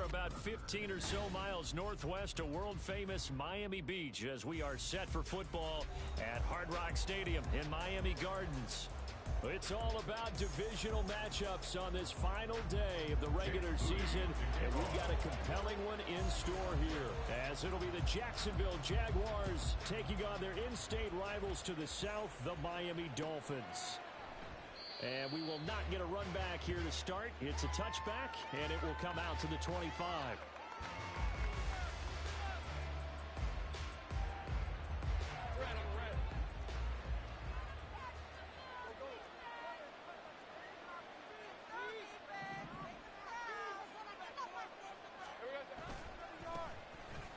about 15 or so miles northwest of world-famous Miami Beach as we are set for football at Hard Rock Stadium in Miami Gardens. It's all about divisional matchups on this final day of the regular season, and we've got a compelling one in store here, as it'll be the Jacksonville Jaguars taking on their in-state rivals to the south, the Miami Dolphins. And we will not get a run back here to start. It's a touchback, and it will come out to the 25.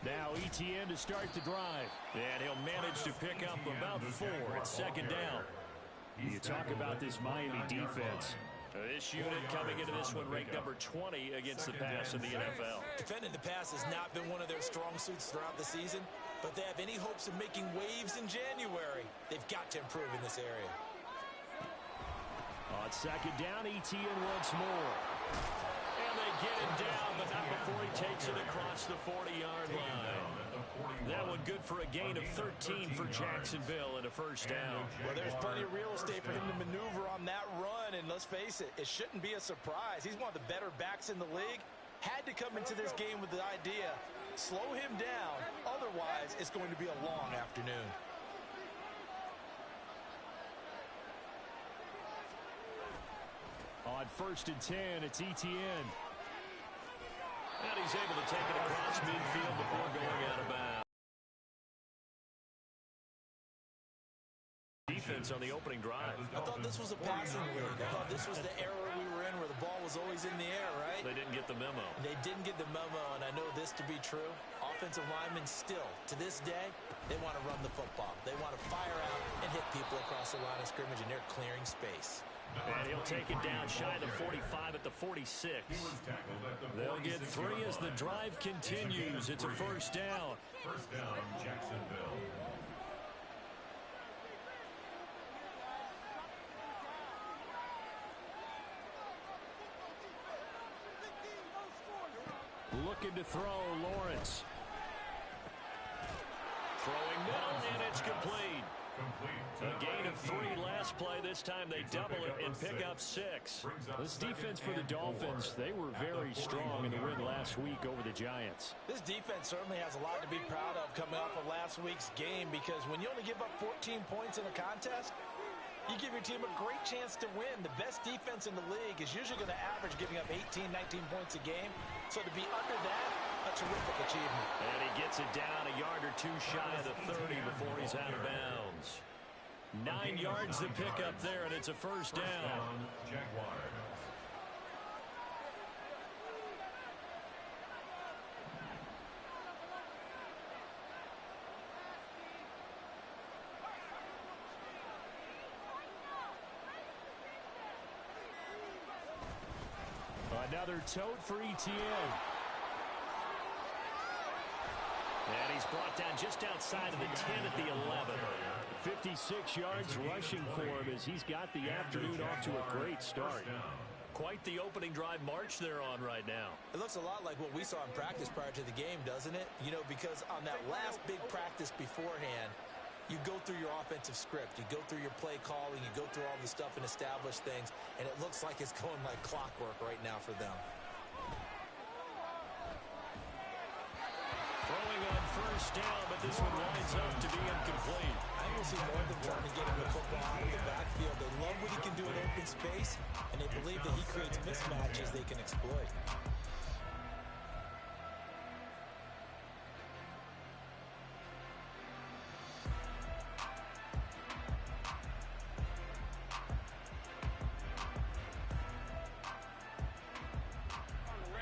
Now ETN to start the drive, and he'll manage to pick up about 4 at second down. You talk about this Miami defense. This unit coming into this one ranked number 20 against the pass in the NFL. Defending the pass has not been one of their strong suits throughout the season, but they have any hopes of making waves in January. They've got to improve in this area. On second down, ETN once more. And they get him down, but not before he takes it across the 40-yard line. That one good for a gain of 13 for Jacksonville and a first down. Well, there's plenty of real estate for him to maneuver on that run, and let's face it, it shouldn't be a surprise. He's one of the better backs in the league. Had to come into this game with the idea, slow him down, otherwise it's going to be a long afternoon. On first and 10, it's ETN. And he's able to take it across midfield before going out of bounds. Defense on the opening drive. I thought this was a passing league. I thought this was the era we were in where the ball was always in the air, right? They didn't get the memo. They didn't get the memo, and I know this to be true. Offensive linemen still, to this day, they want to run the football. They want to fire out and hit people across the line of scrimmage, and they're clearing space. And he'll take it down shy of the 45 at the 46. They'll get 3 as the drive continues. It's a first down. First down, Jacksonville. Looking to throw, Lawrence. Throwing middle, and it's complete. A gain of 3 last play. This time they double it and pick up 6. This defense for the Dolphins, they were very strong in the win last week over the Giants. This defense certainly has a lot to be proud of coming off of last week's game, because when you only give up 14 points in a contest, you give your team a great chance to win. The best defense in the league is usually going to average giving up 18, 19 points a game. So to be under that, a terrific achievement. And he gets it down a yard or 2 shy of the 30 before he's out of bounds. 9 yards to pick up there, and it's a first down. Jaguars. Another tote for ETN. And he's brought down just outside of the 10 at the 11. 56 yards rushing for him as he's got the afternoon off to a great start. Quite the opening drive march they're on right now. It looks a lot like what we saw in practice prior to the game, doesn't it? You know, because on that last big practice beforehand, you go through your offensive script, you go through your play calling, you go through all the stuff and establish things, and it looks like it's going like clockwork right now for them. Throwing on first down, but this one lines up to be incomplete. I think we'll see more of them trying to get him the football out of the backfield. They love what he can do in open space, and they believe that he creates mismatches they can exploit.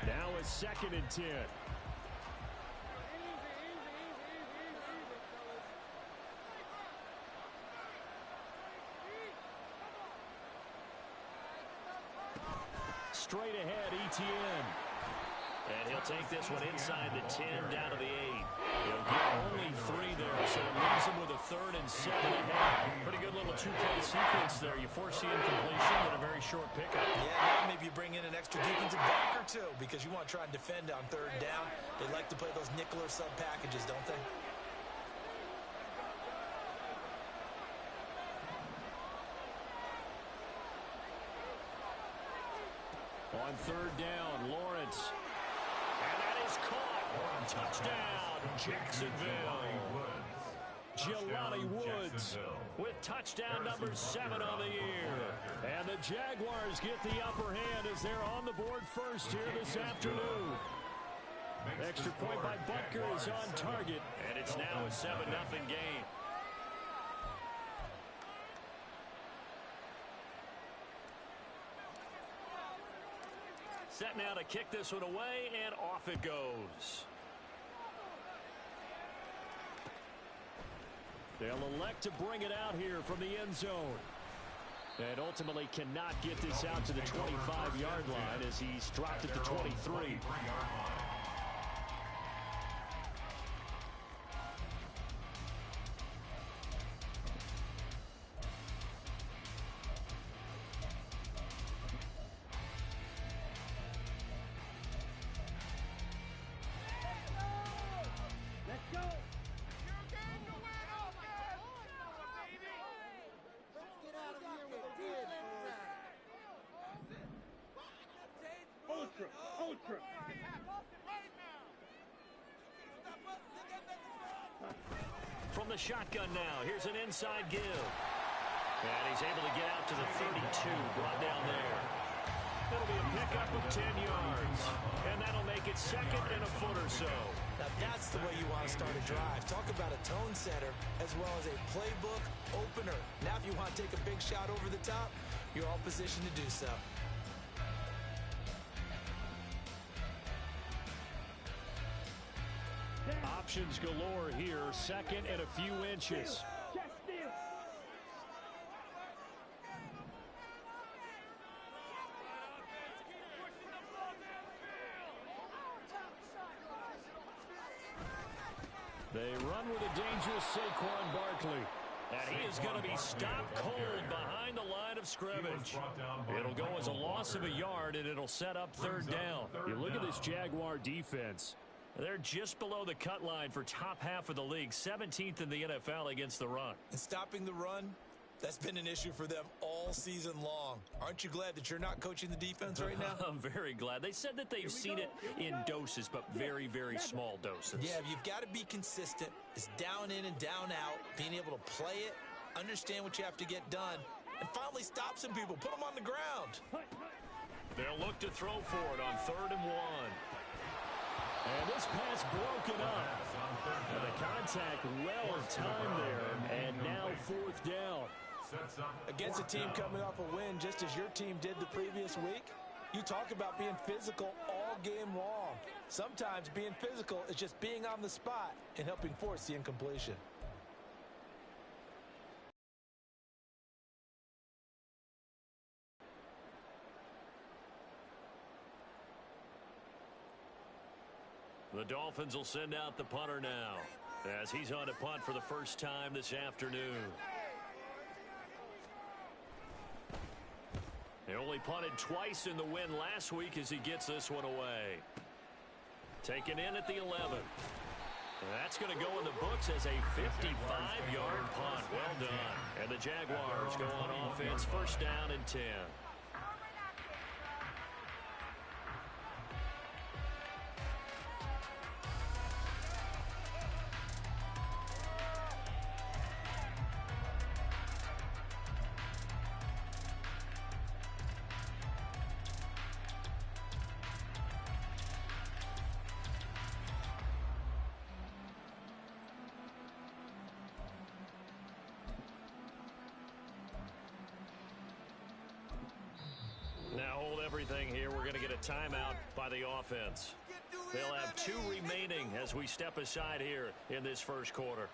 Now a second and 10. Straight ahead, ETN. And he'll take this one inside the 10 down to the 8. He'll get only 3 there, so it leaves him with a 3rd and 7 ahead. Pretty good little 2-play sequence there. You force the incompletion and a very short pickup. Yeah, that may be you bring in an extra defensive back or two because you want to try and defend on third down. They like to play those nickel or sub packages, don't they? On third down, Lawrence. And that is caught. Touchdown, Jacksonville. Jelani Woods with touchdown number 7 on the year. And the Jaguars get the upper hand as they're on the board first here this afternoon. Extra point by Butker is on target, and it's now a 7-0 game. Set now to kick this one away, and off it goes. They'll elect to bring it out here from the end zone. And ultimately cannot get this out to the 25-yard line as he's dropped at the 23. From the shotgun now, here's an inside give. And he's able to get out to the 32, brought down there. It'll be a pickup of 10 yards. And that'll make it second and a foot or so. Now that's the way you want to start a drive. Talk about a tone setter as well as a playbook opener. Now if you want to take a big shot over the top, you're all positioned to do so. Options galore here, second and a few inches. They run with a dangerous Saquon Barkley. And he is going to be stopped cold behind the line of scrimmage. It'll go as a loss of a yard, and it'll set up third down. You look at this Jaguar defense. They're just below the cut line for top half of the league, 17th in the NFL against the run. And stopping the run, that's been an issue for them all season long. Aren't you glad that you're not coaching the defense right now? I'm very glad. They said that they've seen it in doses, but very, very small doses. Yeah, you've got to be consistent. It's down in and down out, being able to play it, understand what you have to get done, and finally stop some people, put them on the ground. They'll look to throw for it on 3rd and 1. And this pass broken up. And the contact well timed there. And now 4th down. Against a team coming off a win just as your team did the previous week, you talk about being physical all game long. Sometimes being physical is just being on the spot and helping force the incompletion. The Dolphins will send out the punter now as he's on a punt for the first time this afternoon. He only punted twice in the win last week as he gets this one away. Taken in at the 11. That's going to go in the books as a 55-yard punt. Well done. And the Jaguars go on offense, first down and 10. Now hold everything here. We're going to get a timeout by the offense. They'll have 2 remaining as we step aside here in this first quarter.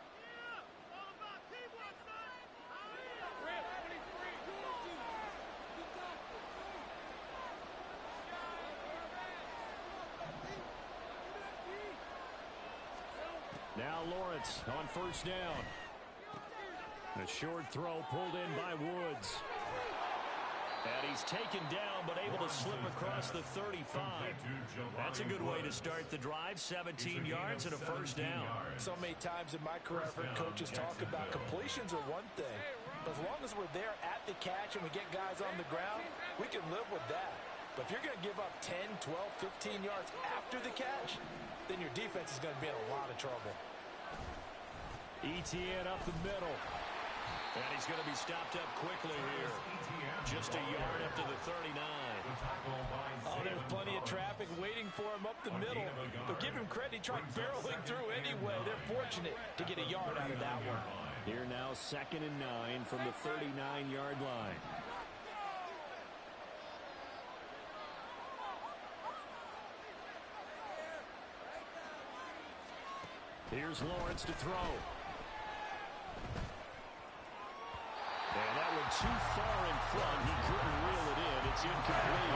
Now Lawrence on first down. A short throw pulled in by Woods. And he's taken down, but able to slip across the 35. That's a good way to start the drive. 17 yards and a first down. So many times in my career, I've heard coaches talk about completions are one thing. But as long as we're there at the catch and we get guys on the ground, we can live with that. But if you're going to give up 10, 12, 15 yards after the catch, then your defense is going to be in a lot of trouble. Etienne up the middle. And he's going to be stopped up quickly here. Just a yard up to the 39. Oh, there's plenty of traffic waiting for him up the middle. But give him credit, he tried barreling through anyway. They're fortunate to get a yard out of that one. Here now, 2nd and 9 from the 39-yard line. Here's Lawrence to throw. And that one too far in front. He couldn't reel it in. It's incomplete.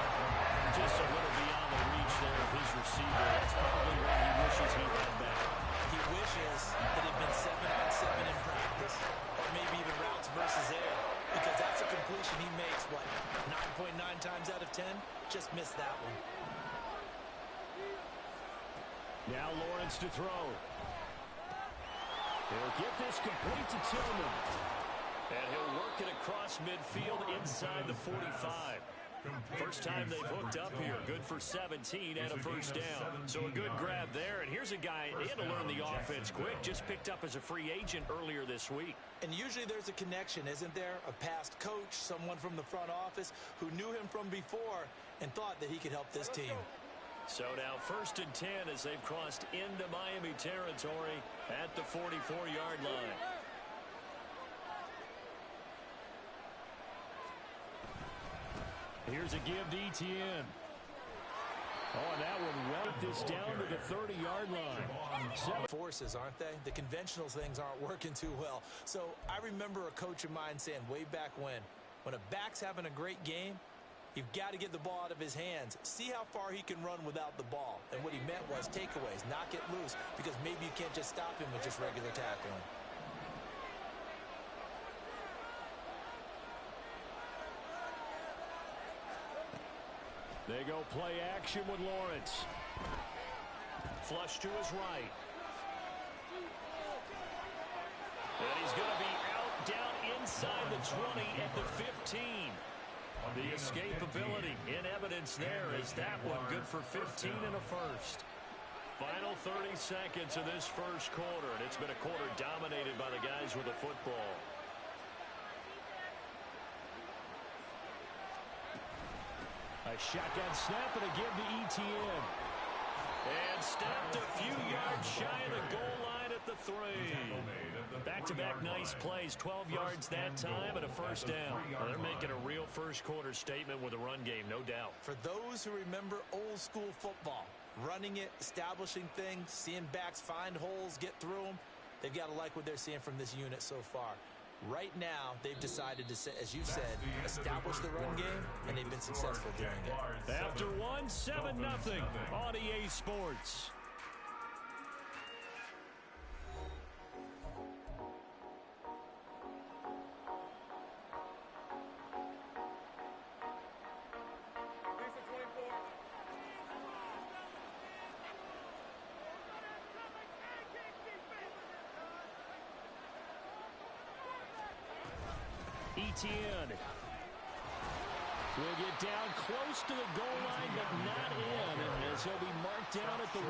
Just a little beyond the reach there of his receiver. That's probably why he wishes he had that. He wishes that it had been 7-on-7 in practice, or maybe even routes versus air, because that's a completion he makes, what, 9.9 times out of 10? Just missed that one. Now Lawrence to throw. He'll get this complete to Tillman. And he'll work it across midfield inside the 45. First time they've hooked up here. Good for 17 and a first down. So a good grab there. And here's a guy, he had to learn the offense quick. Just picked up as a free agent earlier this week. And usually there's a connection, isn't there? A past coach, someone from the front office who knew him from before and thought that he could help this team. So now 1st and 10 as they've crossed into Miami territory at the 44-yard line. Here's a give to Etienne. Oh, and that one went this down to the 30-yard line. Forces, aren't they? The conventional things aren't working too well. So I remember a coach of mine saying way back when a back's having a great game, you've got to get the ball out of his hands. See how far he can run without the ball. And what he meant was takeaways, not get loose, because maybe you can't just stop him with just regular tackling. They go play action with Lawrence. Flush to his right. And he's going to be out down inside the 20 at the 15. The escapability in evidence there is that one good for 15 and a first. Final 30 seconds of this first quarter, and it's been a quarter dominated by the guys with the football. A shotgun snap and a give to Etienne. And snapped a few yards shy of the goal line at the 3. Back-to-back nice plays, 12 yards that time and a first down. Well, they're making a real first-quarter statement with a run game, no doubt. For those who remember old-school football, running it, establishing things, seeing backs find holes, get through them, they've got to like what they're seeing from this unit so far. Right now, they've decided to, as you said, establish the run game, and they've been successful doing it. After 7-0 on EA Sports. Etienne will get down close to the goal line, but not in, as he'll be marked down at the 1.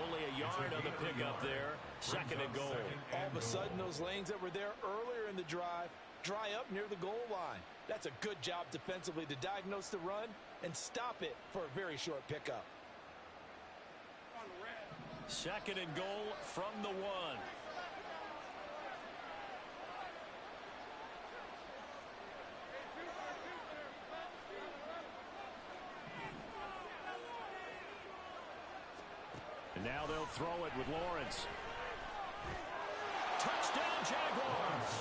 Only a yard on the pickup there. 2nd and goal. All of a sudden, those lanes that were there earlier in the drive dry up near the goal line. That's a good job defensively to diagnose the run and stop it for a very short pickup. 2nd and goal from the 1. And now they'll throw it with Lawrence. Touchdown, Jaguars!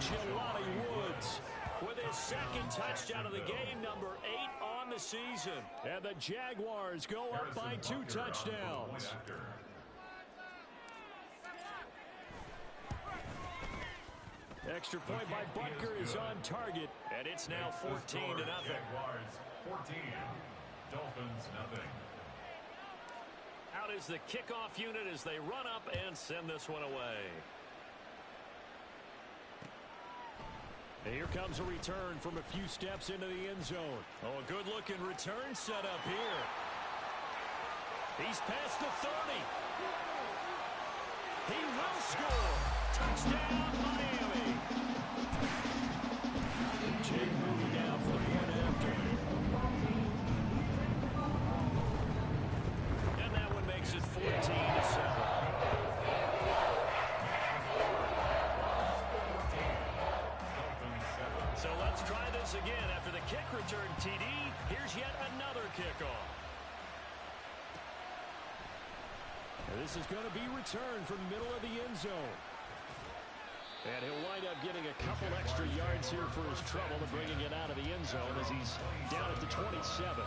Jelani Woods with his 2nd touchdown of the game, number 8 on the season. And the Jaguars go up by 2 touchdowns. Extra point by Butker is on target, and it's now 14-0. Jaguars 14, Dolphins nothing. Out is the kickoff unit as they run up and send this one away. And here comes a return from a few steps into the end zone. Oh, a good-looking return set up here. He's past the 30. He will score. Touchdown, Miami. Jake moving down for the point after. And that one makes it 14-7. So let's try this again. After the kick return TD, here's yet another kickoff. And this is going to be returned from the middle of the end zone. And he'll wind up getting a couple extra yards here for his trouble and bringing it out of the end zone as he's down at the 27.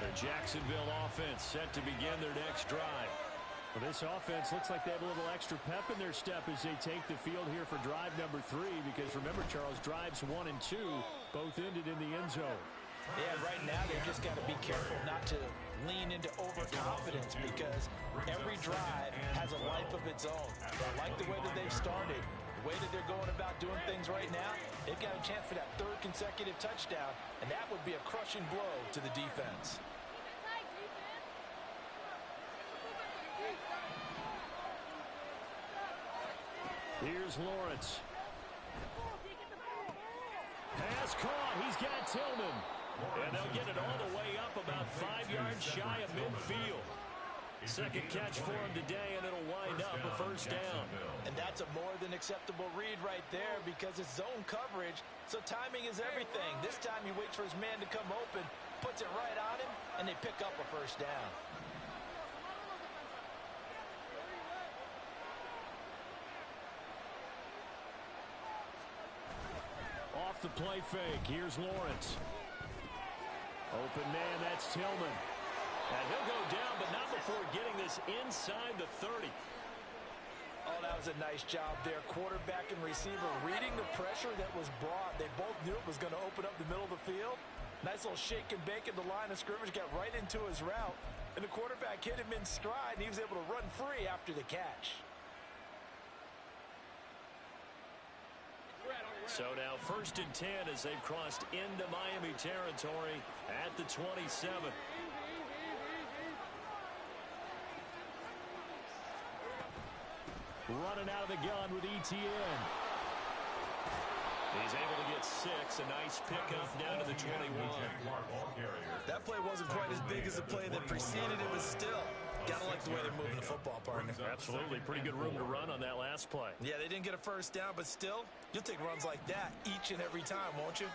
The Jacksonville offense set to begin their next drive. Well, this offense looks like they have a little extra pep in their step as they take the field here for drive number 3, because remember, Charles, drives 1 and 2 both ended in the end zone. Yeah, right now they've just got to be careful not to lean into overconfidence, because every drive has a life of its own. I like the way that they've started, the way that they're going about doing things right now. They've got a chance for that 3rd consecutive touchdown, and that would be a crushing blow to the defense. Here's Lawrence. Pass caught. He's got Tillman. And they'll get it all the way up about 5 yards shy of midfield. Second catch for him today, and it'll wind up a first down. And that's a more than acceptable read right there, because it's zone coverage, so timing is everything. This time he waits for his man to come open, puts it right on him, and they pick up a first down. Off the play fake, here's Lawrence. Open man, that's Tillman. And he'll go down, but not before getting this inside the 30. Oh, that was a nice job there. Quarterback and receiver reading the pressure that was brought. They both knew it was going to open up the middle of the field. Nice little shake and bake at the line of scrimmage, got right into his route. And the quarterback hit him in stride, and he was able to run free after the catch. So now 1st and 10 as they've crossed into Miami territory at the 27. Running out of the gun with Etienne. He's able to get 6. A nice pickup down to the 21. That play wasn't quite as big as the play that preceded it, but still, gotta like the way they're moving the football, partner. Absolutely. Pretty good room to run on that last play. Yeah, they didn't get a first down, but still, you'll take runs like that each and every time, won't you?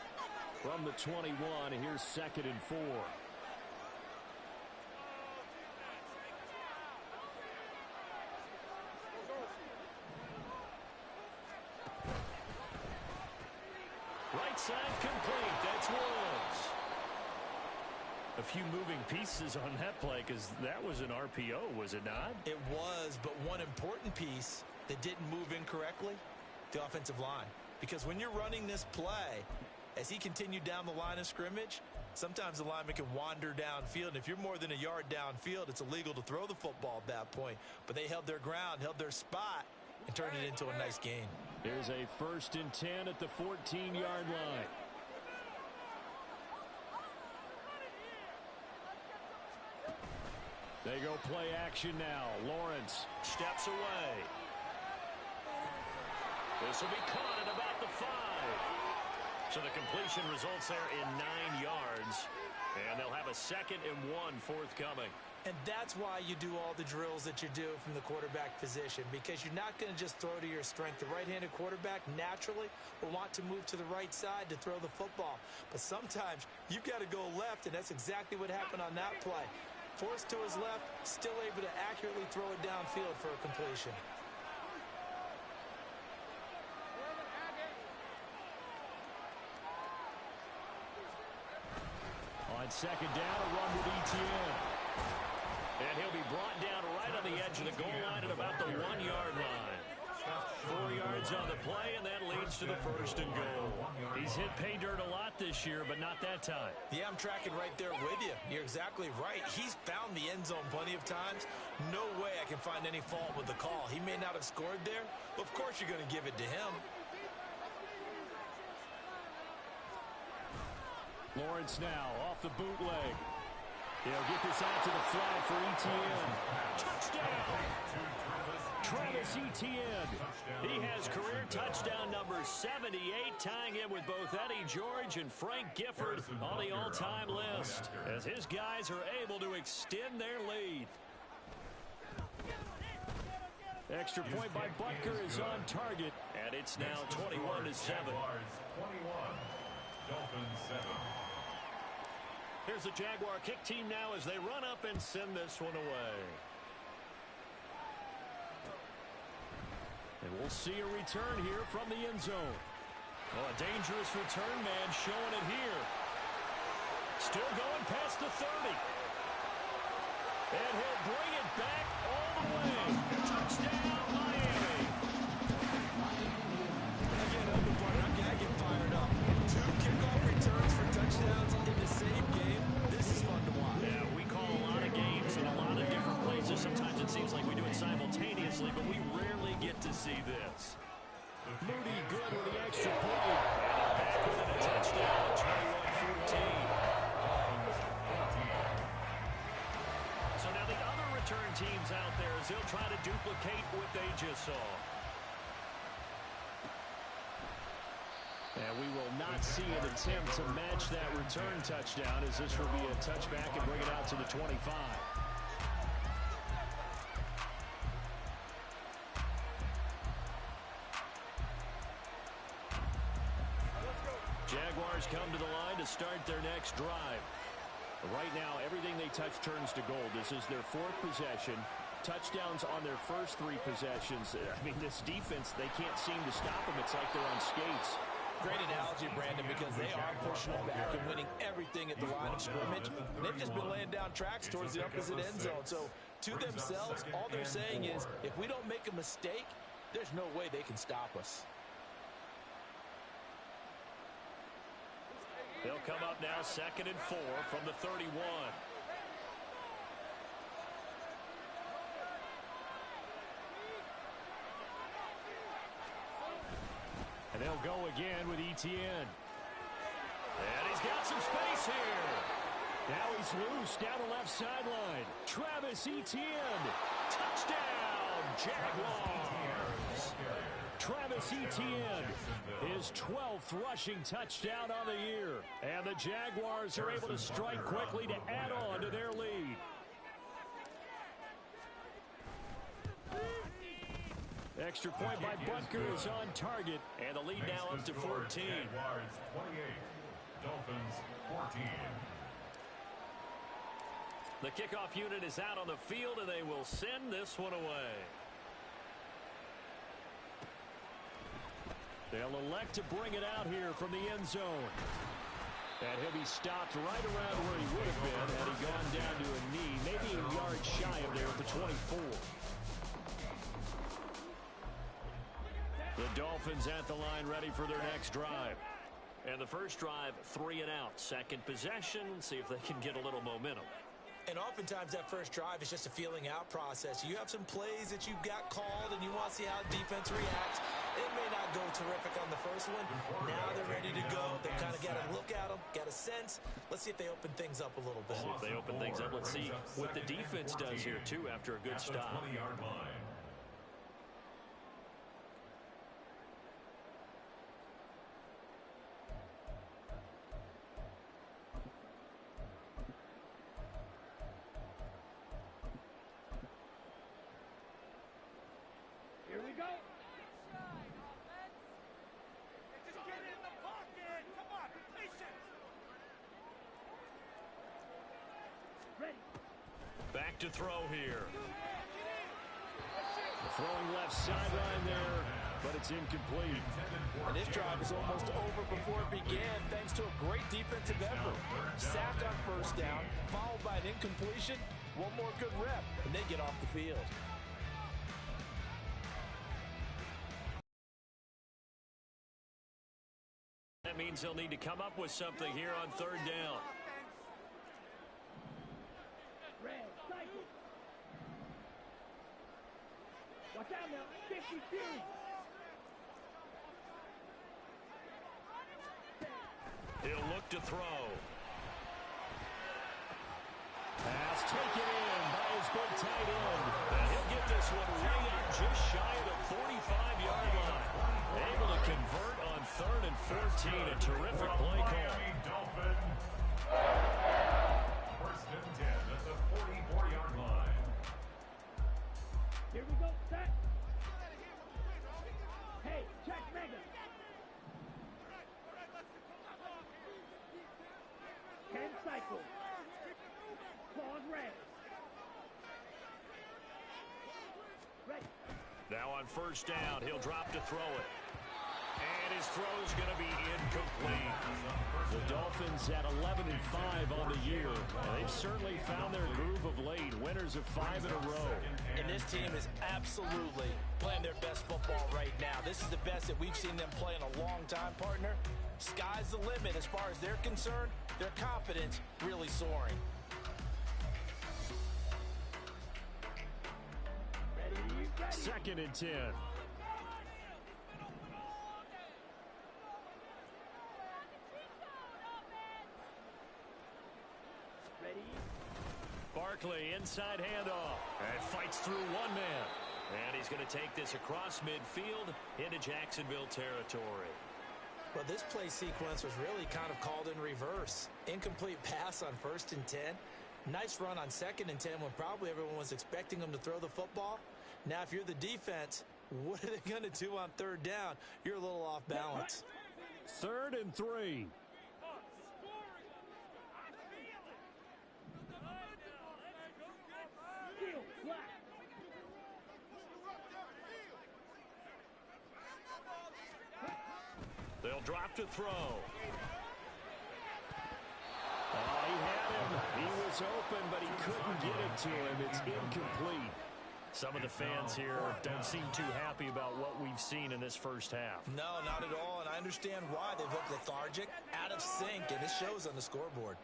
From the 21, here's 2nd and 4. Right side complete. That's Woods. A few moving pieces on that play, because that was an RPO, was it not? It was, but one important piece that didn't move incorrectly, the offensive line. Because when you're running this play, as he continued down the line of scrimmage, sometimes the lineman can wander downfield. And if you're more than a yard downfield, it's illegal to throw the football at that point. But they held their ground, held their spot, and turned it into a nice gain. Here's a 1st and 10 at the 14-yard line. They go play action now. Lawrence steps away. This will be caught at about the 5. So the completion results there in 9 yards. And they'll have a 2nd and 1 forthcoming. And that's why you do all the drills that you do from the quarterback position, because you're not going to just throw to your strength. The right-handed quarterback naturally will want to move to the right side to throw the football. But sometimes you've got to go left, and that's exactly what happened on that play. Forced to his left, still able to accurately throw it downfield for a completion. On 2nd down, a run with Etienne. And he'll be brought down right on the edge of the goal line at about the 1-yard line. 4 yards on the play, and that leads to the first and goal. He's hit pay dirt a lot this year, but not that time. Yeah, I'm tracking right there with you. You're exactly right. He's found the end zone plenty of times. No way I can find any fault with the call. He may not have scored there, but of course you're going to give it to him. Lawrence now off the bootleg. He'll get this out to the flag for Etienne. Touchdown! Travis Etienne. He has career touchdown number 78, tying him with both Eddie George and Frank Gifford on the all-time list, as his guys are able to extend their lead. Extra point by Butker is on target, and it's now 21-7. Dolphins 7. Here's the Jaguar kick team now as they run up and send this one away. And we'll see a return here from the end zone. Oh, a dangerous return man showing it here. Still going past the 30. And he'll bring it back all the way. Touchdown, Miami. Again, I get fired up. 2 kickoff returns for touchdowns in the same game. This is fun to watch. Yeah, we call a lot of games in a lot of different places. Sometimes it seems like we do it simultaneously, but we rarely get to see this. Moody good with the extra point. And back with a touchdown, 21-14. So now the other return teams out there as they'll try to duplicate what they just saw. And we will not see an attempt to match that return touchdown, as this will be a touchback and bring it out to the 25. Jaguars come to the line to start their next drive. Right now, everything they touch turns to gold. This is their 4th possession. Touchdowns on their first 3 possessions. I mean, this defense, they can't seem to stop them. It's like they're on skates. Great analogy, Brandon, because they are pushing them back and winning everything at the line of scrimmage. They've just been laying down tracks towards the opposite end zone. So, to themselves, all they're saying is, if we don't make a mistake, there's no way they can stop us. They'll come up now 2nd and 4 from the 31. And they'll go again with Etienne. And he's got some space here. Now he's loose down the left sideline. Travis Etienne. Touchdown, Jaguars. Travis Etienne, his 12th rushing touchdown on the year. And the Jaguars are able to strike quickly to add on to their lead. Extra point by Butker is on target, and the lead now up to 14. Jaguars 28, Dolphins 14. The kickoff unit is out on the field, and they will send this one away. They'll elect to bring it out here from the end zone. And he'll be stopped right around where he would have been had he gone down to a knee, maybe a yard shy of there at the 24. The Dolphins at the line ready for their next drive. And the first drive, 3 and out. Second possession, see if they can get a little momentum. And oftentimes that first drive is just a feeling out process. You have some plays that you've got called and you want to see how the defense reacts. It may not go terrific on the first one. Now they're ready to go. They've kind of got a look at them, got a sense. Let's see if they open things up a little bit. See if they open things up. Let's see what the defense does here, too, after a good stop. 20-yard line. Here we go. Back to throw here. Throwing left sideline there, but it's incomplete. And this drive is almost over before it began, thanks to a great defensive effort. Sack on first down, followed by an incompletion. One more good rep, and they get off the field. That means they'll need to come up with something here on third down. Watch out now, 52. He'll look to throw. Pass taken in by his big tight end. And he'll get this one right up just shy of the 45-yard line. Able to convert on 3rd and 14. A terrific play call. Dolphins. First and 10 at the 44-yard line. Here we go, set. Hey, check mega. 10 cycles. Pause red. Ready. Now on first down, he'll drop to throw it. And his throw's going to be incomplete. The Dolphins at 11-5 on the year. And they've certainly found their groove of late. Winners of 5 in a row. And this team is absolutely playing their best football right now. This is the best that we've seen them play in a long time, partner. Sky's the limit as far as they're concerned. Their confidence really soaring. Second and 10. Barkley, inside handoff. And fights through one man. And he's going to take this across midfield into Jacksonville territory. Well, this play sequence was really kind of called in reverse. Incomplete pass on 1st and 10. Nice run on 2nd and 10 when probably everyone was expecting them to throw the football. Now, if you're the defense, what are they going to do on 3rd down? You're a little off balance. 3rd and 3. They'll drop to throw. Oh, he had him. He was open, but he couldn't get it to him. It's incomplete. Some of the fans here don't seem too happy about what we've seen in this first half. No, not at all, and I understand why. They've looked lethargic, out of sync, and it shows on the scoreboard.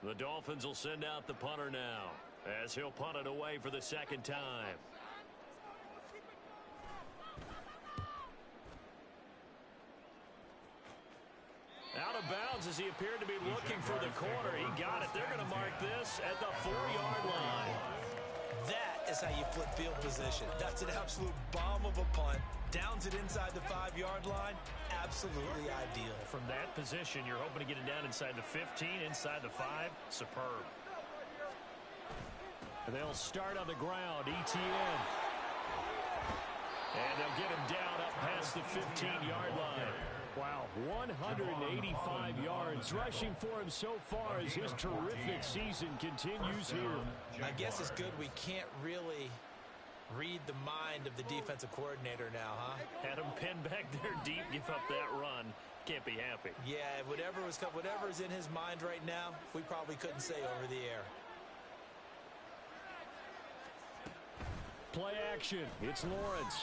The Dolphins will send out the punter now, as he'll punt it away for the 2nd time. Out of bounds as he appeared to be looking for the corner. He got it. They're going to mark this at the 4-yard line. That is how you flip field position. That's an absolute bomb of a punt. Downs it inside the 5-yard line. Absolutely ideal. From that position, you're hoping to get it down inside the 15, inside the 5. Superb. They'll start on the ground. ETN. And they'll get him down up past the 15-yard line. Wow, 185 yards rushing for him so far as his terrific season continues here. I guess it's good we can't really read the mind of the defensive coordinator now, huh? Had him pinned back there deep, give up that run. Can't be happy. Yeah, whatever's in his mind right now, we probably couldn't say over the air. Play action. It's Lawrence.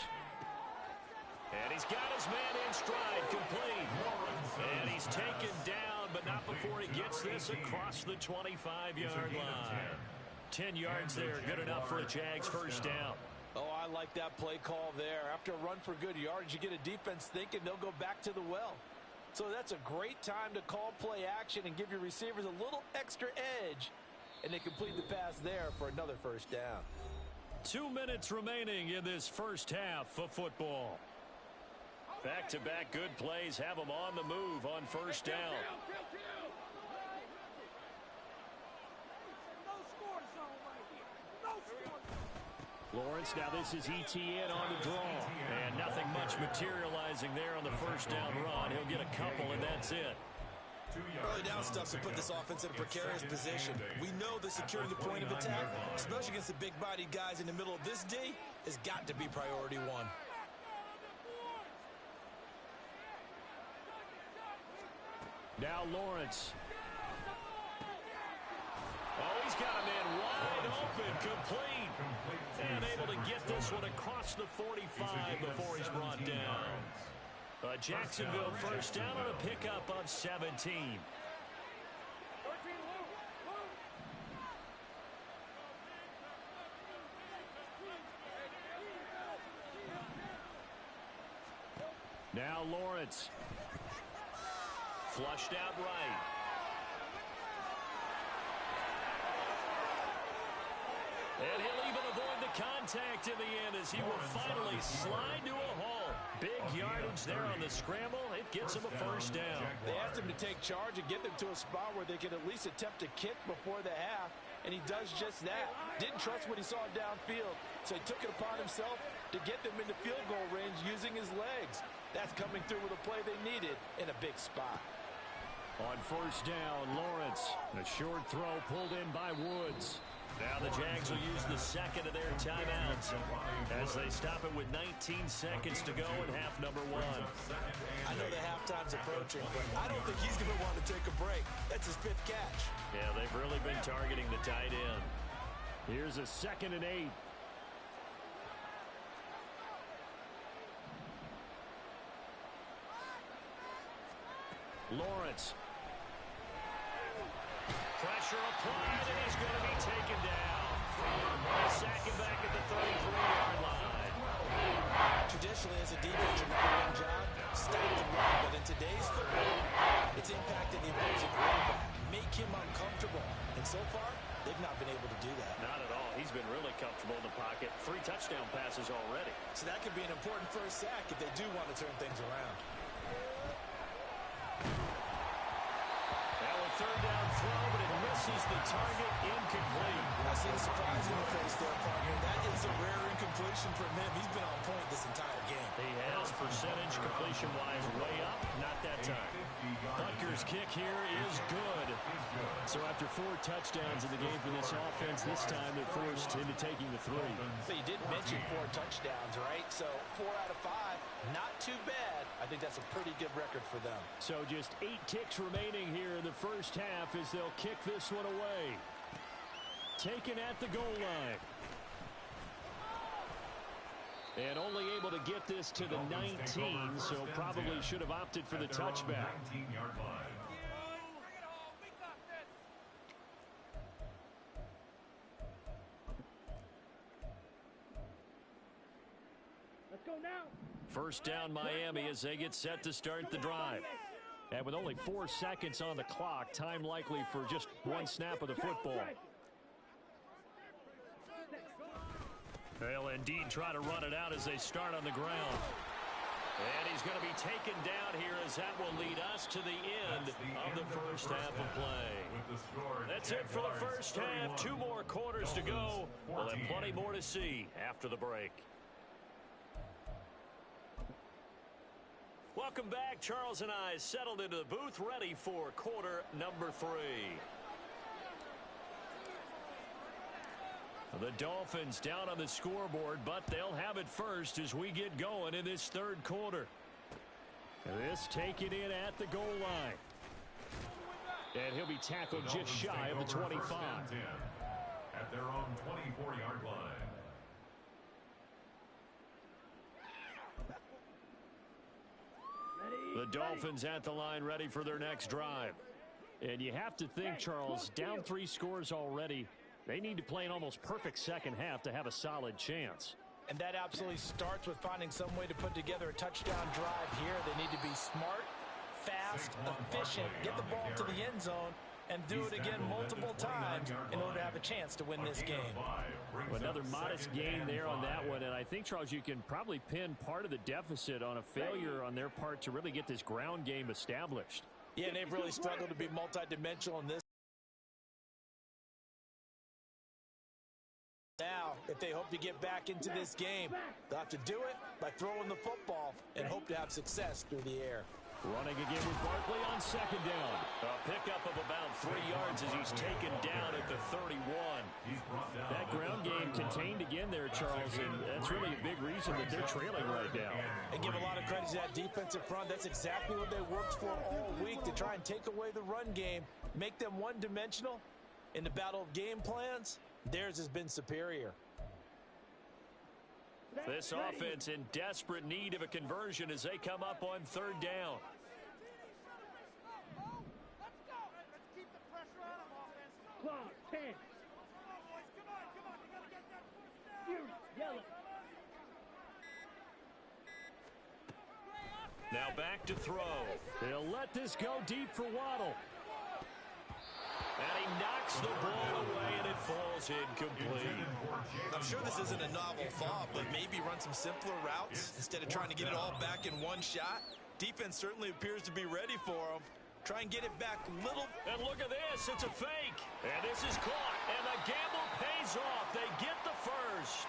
And he's got his man in stride, complete. And he's taken down, but not before he gets this across the 25-yard line. 10 yards there, good enough for a Jags first down. Oh, I like that play call there. After a run for good yardage, you get a defense thinking they'll go back to the well. So that's a great time to call play action and give your receivers a little extra edge. And they complete the pass there for another first down. 2 minutes remaining in this first half of football. Back-to-back good plays have them on the move on first down. Lawrence, now this is ETN on the draw. And nothing much materializing there on the first down run. He'll get a couple, and that's it. Early down stuff to put this offense in a precarious position. We know that securing the point of attack, especially against the big-bodied guys in the middle of this D, has got to be priority one. Now Lawrence. Oh, he's got a man wide open, complete. And able to get this one across the 45 before he's brought down. Jacksonville first down on a pickup of 17. Now Lawrence. Flushed out right. And he'll even avoid the contact in the end as he will finally slide to a hole. Big yardage there on the scramble. It gets him a first down. They asked him to take charge and get them to a spot where they could at least attempt a kick before the half, and he does just that. Didn't trust what he saw downfield, so he took it upon himself to get them into field goal range using his legs. That's coming through with a play they needed in a big spot. On first down, Lawrence. A short throw pulled in by Woods. Now the Jags will use the second of their timeouts as they stop it with 19 seconds to go in half number 1. I know the halftime's approaching, but I don't think he's going to want to take a break. That's his 5th catch. Yeah, they've really been targeting the tight end. Here's a 2nd and 8. Lawrence. Pressure applied, and he's going to be taken down. Sack him back at the 33-yard line. Traditionally, as a defense, your #1 job, stop the run. But in today's football, it's impacting the opposing quarterback. Make him uncomfortable. And so far, they've not been able to do that. Not at all. He's been really comfortable in the pocket. 3 touchdown passes already. So that could be an important first sack if they do want to turn things around. Now a 3rd down throw, but it misses the target. Incomplete. I see the surprise in the face there, partner. That is a rare incompletion from him. He's been on point this entire game. He has percentage completion-wise way up. Not that time. Butker's kick here is good. So after 4 touchdowns in the game for this offense, this time they're forced into taking the 3. So you did mention 4 touchdowns, right? So 4 out of 5, not too bad. I think that's a pretty good record for them. So just 8 ticks remaining here in the first half as they'll kick this one away. Taken at the goal line. And only able to get this to the 19, so probably should have opted for the touchback. 19-yard line. Let's go now. First down Miami as they get set to start the drive. And with only 4 seconds on the clock, time likely for just 1 snap of the football. They'll indeed try to run it out as they start on the ground. And he's going to be taken down here as that will lead us to the end of the first half of play. That's it for the first half. 2 more quarters to go. We'll have plenty more to see after the break. Welcome back. Charles and I settled into the booth ready for quarter number 3. The Dolphins down on the scoreboard, but they'll have it first as we get going in this 3rd quarter. This taken in at the goal line. And he'll be tackled just shy of the 25. At their own 24-yard line. The Dolphins at the line ready for their next drive. And you have to think, Charles, down 3 scores already. They need to play an almost perfect second half to have a solid chance. And that absolutely starts with finding some way to put together a touchdown drive here. They need to be smart, fast, efficient, get the ball to the end zone, and do it again multiple times in order to have a chance to win this game. Another modest gain there on that one, and I think, Charles, you can probably pin part of the deficit on a failure on their part to really get this ground game established. Yeah, and they've really struggled to be multidimensional in this. Now, if they hope to get back into this game, they'll have to do it by throwing the football and hope to have success through the air. Running again with Barkley on 2nd down. A pickup of about 3 yards as he's taken down at the 31. That ground game contained again there, Charles, and that's really a big reason that they're trailing right now. And give a lot of credit to that defensive front. That's exactly what they worked for all week, to try and take away the run game, make them one-dimensional. In the battle of game plans, theirs has been superior. This offense in desperate need of a conversion as they come up on third down. Clock, 10. Yellow. Now back to throw. He'll let this go deep for Waddle. And he knocks the ball away, and it falls incomplete. I'm sure this isn't a novel thought, but maybe run some simpler routes instead of trying to get it all back in one shot. Defense certainly appears to be ready for him. Try and get it back little. And look at this. It's a fake. And this is caught. And the gamble pays off. They get the first.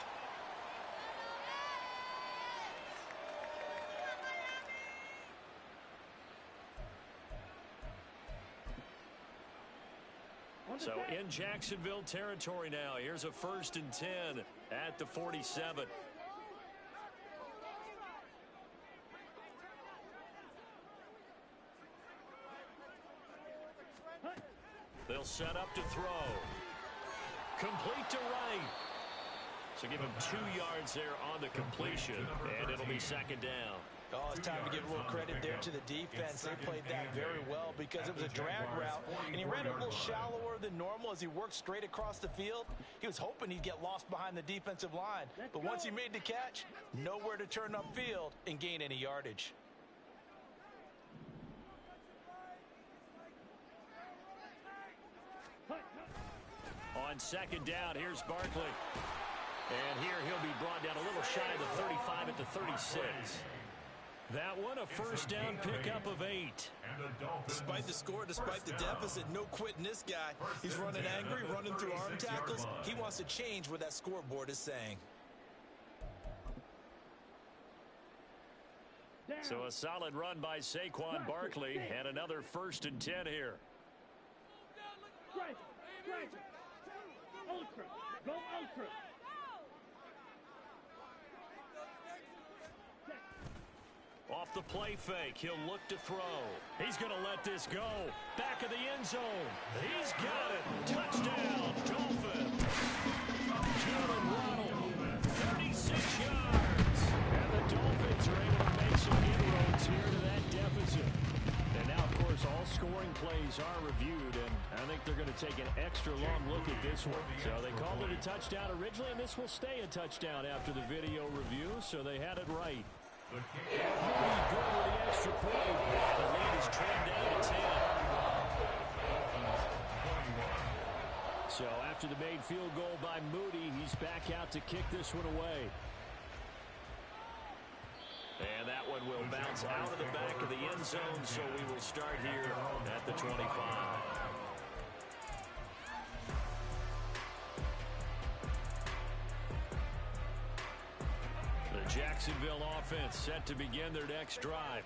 So in Jacksonville territory now. Here's a 1st and 10 at the 47. They'll set up to throw. Complete to right. So give him 2 yards there on the completion, and it'll be 2nd down. Oh, it's time to give a little credit there to the defense. They played that very well because it was a drag route, and he ran it a little shallower than normal as he worked straight across the field. He was hoping he'd get lost behind the defensive line, but once he made the catch, nowhere to turn upfield and gain any yardage. On 2nd down, here's Barkley. And here he'll be brought down a little shy of the 35 at the 36. That one, a 1st down pickup of 8. Despite the score, despite the deficit, no quitting this guy. He's running angry, running through arm tackles. He wants to change what that scoreboard is saying. So a solid run by Saquon Barkley and another 1st and 10 here. Strike. Ultra. Go ultra. Off the play fake, he'll look to throw. He's going to let this go. Back of the end zone. He's got it. Touchdown, Dolphins. Jalen Waddle, 36 yards. And the Dolphins are able to make some inroads here to that deficit. And now, of course, all scoring plays are reviewed, and I think they're going to take an extra long look at this one. So they called it a touchdown originally, and this will stay a touchdown after the video review, so they had it right. Moody good with the extra point. The lead is trimmed down to 10. So after the made field goal by Moody, he's back out to kick this one away. And that one will bounce out of the back of the end zone, so we will start here at the 25. Jacksonville offense set to begin their next drive.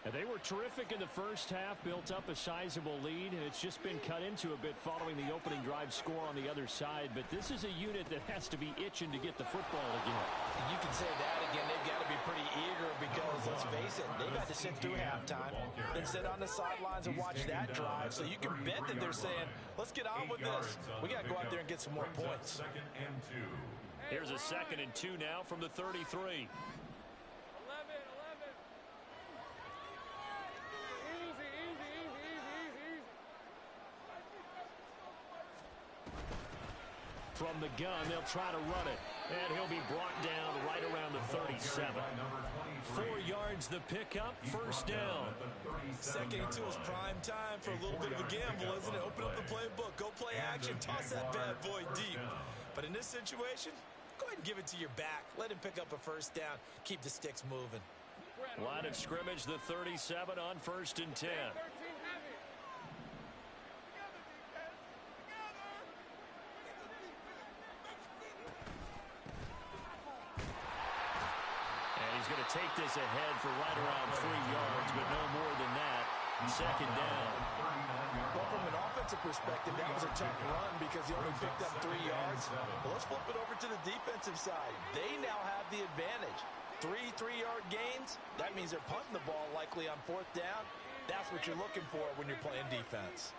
And they were terrific in the first half, built up a sizable lead, and it's just been cut into a bit following the opening drive score on the other side. But this is a unit that has to be itching to get the football again. You can say that again. They've got to be pretty eager because, let's face it, they've had to sit through halftime, then sit on the sidelines and watch that drive. So you can bet that they're saying, let's get on with this. We got to go out there and get some more points. Here's a 2nd and 2 now from the 33. From the gun, they'll try to run it. And he'll be brought down right around the 37. 4 yards the pickup, 1st down. 2nd and 2 is prime time for a little bit of a gamble, isn't it? Open up the playbook, go play action, toss that bad boy deep. But in this situation, go ahead and give it to your back. Let him pick up a 1st down. Keep the sticks moving. Line of scrimmage, the 37 on 1st and 10. And he's going to take this ahead for right around 3 yards, but no more than that. Second down. Well, from an offensive perspective, that was a tough run because he only picked up 3 yards. Well, let's flip it over to the defensive side. They now have the advantage. 3 3-yard gains, that means they're punting the ball likely on 4th down. That's what you're looking for when you're playing defense.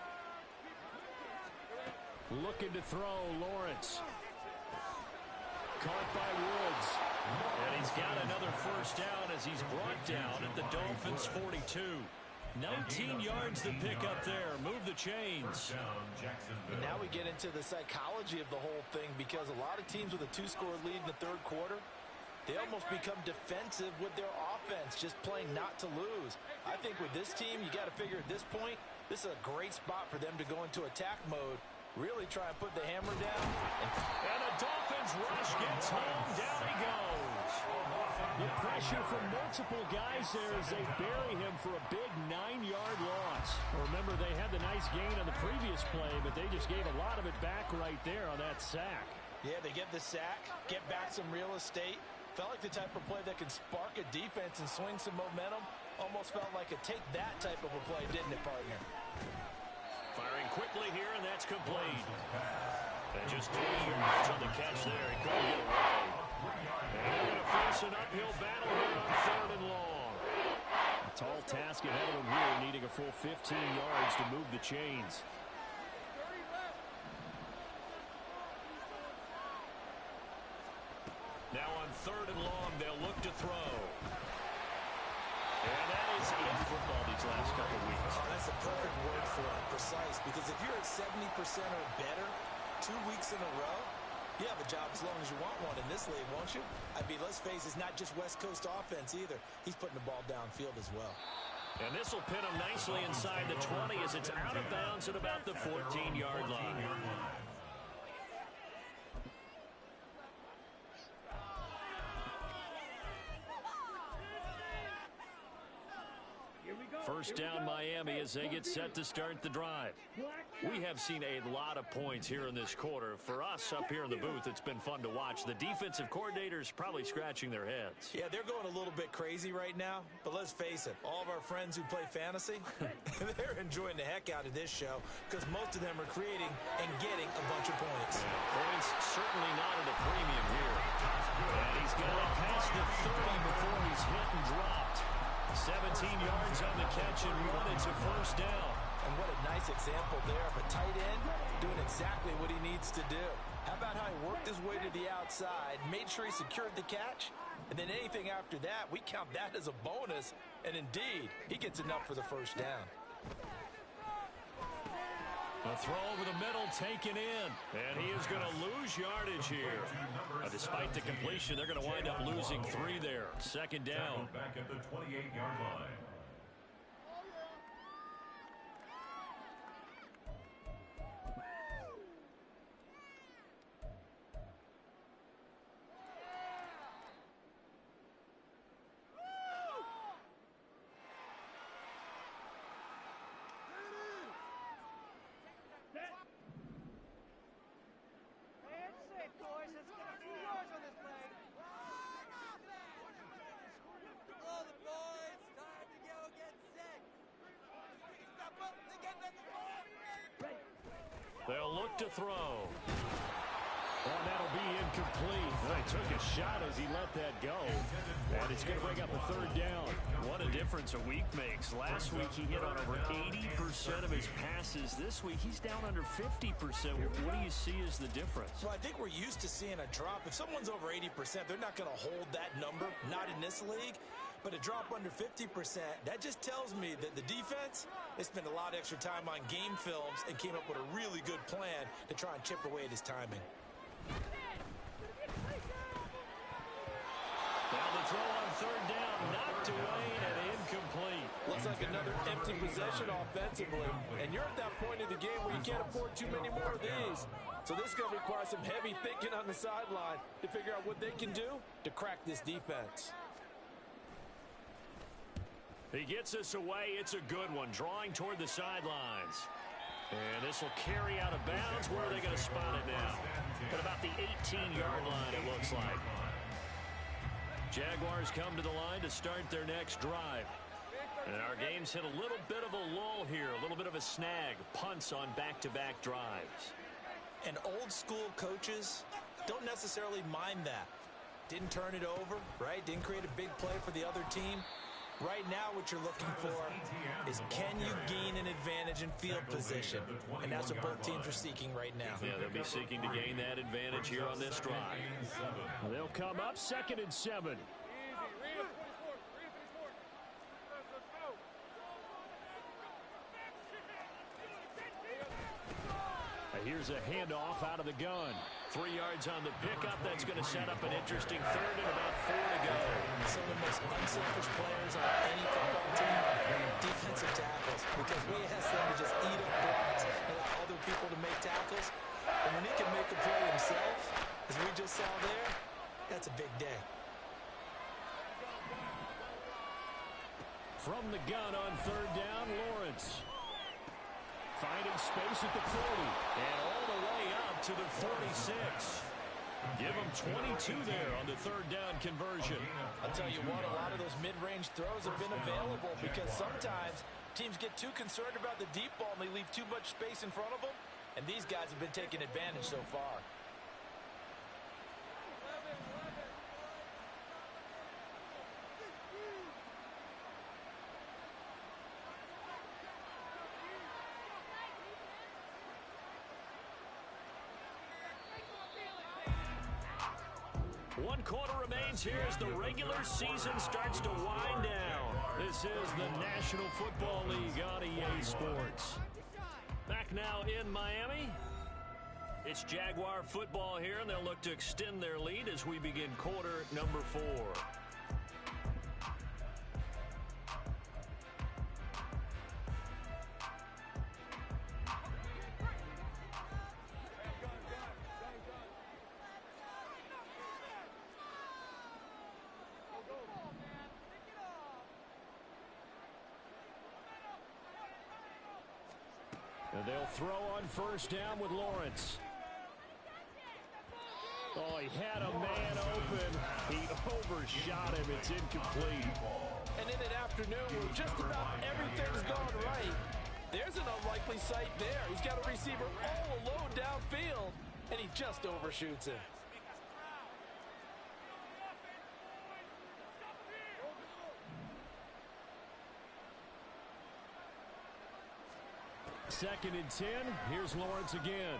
Looking to throw, Lawrence. Caught by Woods. And he's got another first down as he's brought down at the Dolphins' 42. 19 yards to pick up there. Move the chains. And now we get into the psychology of the whole thing because a lot of teams with a 2-score lead in the 3rd quarter, they almost become defensive with their offense, just playing not to lose. I think with this team, you got to figure at this point, this is a great spot for them to go into attack mode, really try and put the hammer down. And the Dolphins rush gets home. Down he goes. The pressure from multiple guys there as they bury him for a big 9-yard loss. Remember, they had the nice gain on the previous play, but they just gave a lot of it back right there on that sack. Yeah, they get the sack, get back some real estate. Felt like the type of play that can spark a defense and swing some momentum. Almost felt like a take-that type of a play, didn't it, partner? Firing quickly here, and that's complete. And just 3 yards on the catch there. He couldn't get away. And they're going to face an uphill battle here on 3rd and long. A tall task ahead of him here, needing a full 15 yards to move the chains. Now on 3rd and long, they'll look to throw. And that is in football these last couple of weeks. Oh, that's a perfect word for it, precise. Because if you're at 70% or better 2 weeks in a row, you have a job as long as you want one in this league, won't you? I mean, let's face it, it's not just West Coast offense either. He's putting the ball downfield as well. And this will pin him nicely inside the 20 as it's out of bounds at about the 14-yard line. First down Miami as they get set to start the drive. We have seen a lot of points here in this quarter. For us up here in the booth, it's been fun to watch. The defensive coordinators probably scratching their heads. Yeah, they're going a little bit crazy right now, but let's face it, all of our friends who play fantasy, they're enjoying the heck out of this show because most of them are creating and getting a bunch of points. Points certainly not at a premium here. And he's got it past the 30 before he's hit and dropped. 17 yards on the catch and 1. It's a first down. And what a nice example there of a tight end doing exactly what he needs to do. How about how he worked his way to the outside, made sure he secured the catch, and then anything after that, we count that as a bonus. And indeed, he gets enough for the first down. A throw over the middle taken in, and he is going to lose yardage here. Despite the completion, they're going to wind up losing 3 there. Second down. Back at the 28-yard line. They'll look to throw. And that'll be incomplete. They took a shot as he let that go. And it's going to bring up a 3rd down. What a difference a week makes. Last week he hit on over 80% of his passes. This week he's down under 50%. What do you see as the difference? Well, I think we're used to seeing a drop. If someone's over 80%, they're not going to hold that number, not in this league. But a drop under 50%, that just tells me that the defense, they spent a lot of extra time on game films and came up with a really good plan to try and chip away at his timing. Now the throw on 3rd down, knocked away and incomplete. Looks like another empty possession offensively. And you're at that point in the game where you can't afford too many more of these. So this is going to require some heavy thinking on the sideline to figure out what they can do to crack this defense. He gets us away. It's a good one. Drawing toward the sidelines. And this will carry out of bounds. Where are they going to spot it now? At about the 18-yard line, it looks like. Jaguars come to the line to start their next drive. And our game's hit a little bit of a lull here, a little bit of a snag. Punts on back-to-back drives. And old-school coaches don't necessarily mind that. Didn't turn it over, right? Didn't create a big play for the other team. Right now what you're looking for is can you gain an advantage in field position? And that's what both teams are seeking right now. Yeah, they'll be seeking to gain that advantage here on this drive. They'll come up 2nd and 7. Here's a handoff out of the gun. 3 yards on the pickup. That's going to set up an interesting 3rd and about 4 to go. Some of the most unselfish players on any football team, defensive tackles, because we ask them to just eat up blocks and allow other people to make tackles. And when he can make a play himself, as we just saw there, that's a big day. From the gun on 3rd down, Lawrence. Finding space at the 40 and all the way up to the 46. Give them 22 there on the 3rd down conversion. I'll tell you what, a lot of those mid-range throws have been available because sometimes teams get too concerned about the deep ball and they leave too much space in front of them, and these guys have been taking advantage so far. One quarter remains here as the regular season starts to wind down. This is the National Football League on EA Sports. Back now in Miami. It's Jaguar football here, and they'll look to extend their lead as we begin quarter number 4. And they'll throw on 1st down with Lawrence. Oh, he had a man open. He overshot him. It's incomplete. And in an afternoon where just about everything's gone right, there's an unlikely sight there. He's got a receiver all alone downfield, and he just overshoots him. Second and 10. Here's Lawrence again.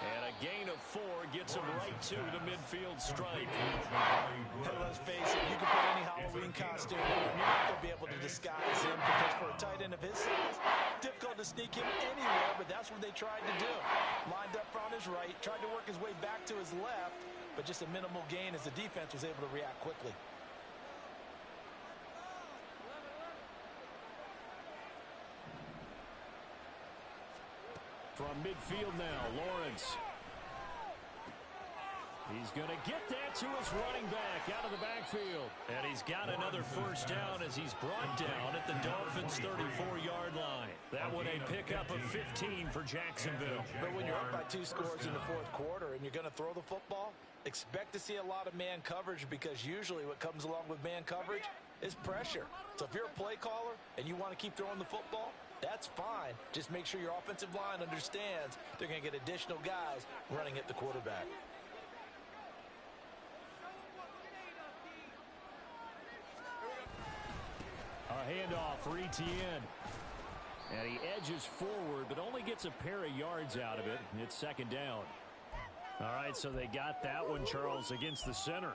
And a gain of 4 gets him right to the midfield stripe. And let's face it, you can put any Halloween costume on, you're not going to be able to disguise him because for a tight end of his size, difficult to sneak him anywhere, but that's what they tried to do. Lined up on his right, tried to work his way back to his left, but just a minimal gain as the defense was able to react quickly. From midfield now, Lawrence. He's going to get that to his running back out of the backfield. And he's got another 1st down as he's brought down at the Dolphins' 34-yard line. That one a pickup of 15 for Jacksonville. But when you're up by 2 scores in the 4th quarter and you're going to throw the football, expect to see a lot of man coverage because usually what comes along with man coverage is pressure. So if you're a play caller and you want to keep throwing the football, that's fine. Just make sure your offensive line understands they're going to get additional guys running at the quarterback. A handoff for Etienne. And he edges forward, but only gets a pair of yards out of it. It's 2nd down. All right, so they got that one, Charles, against the center.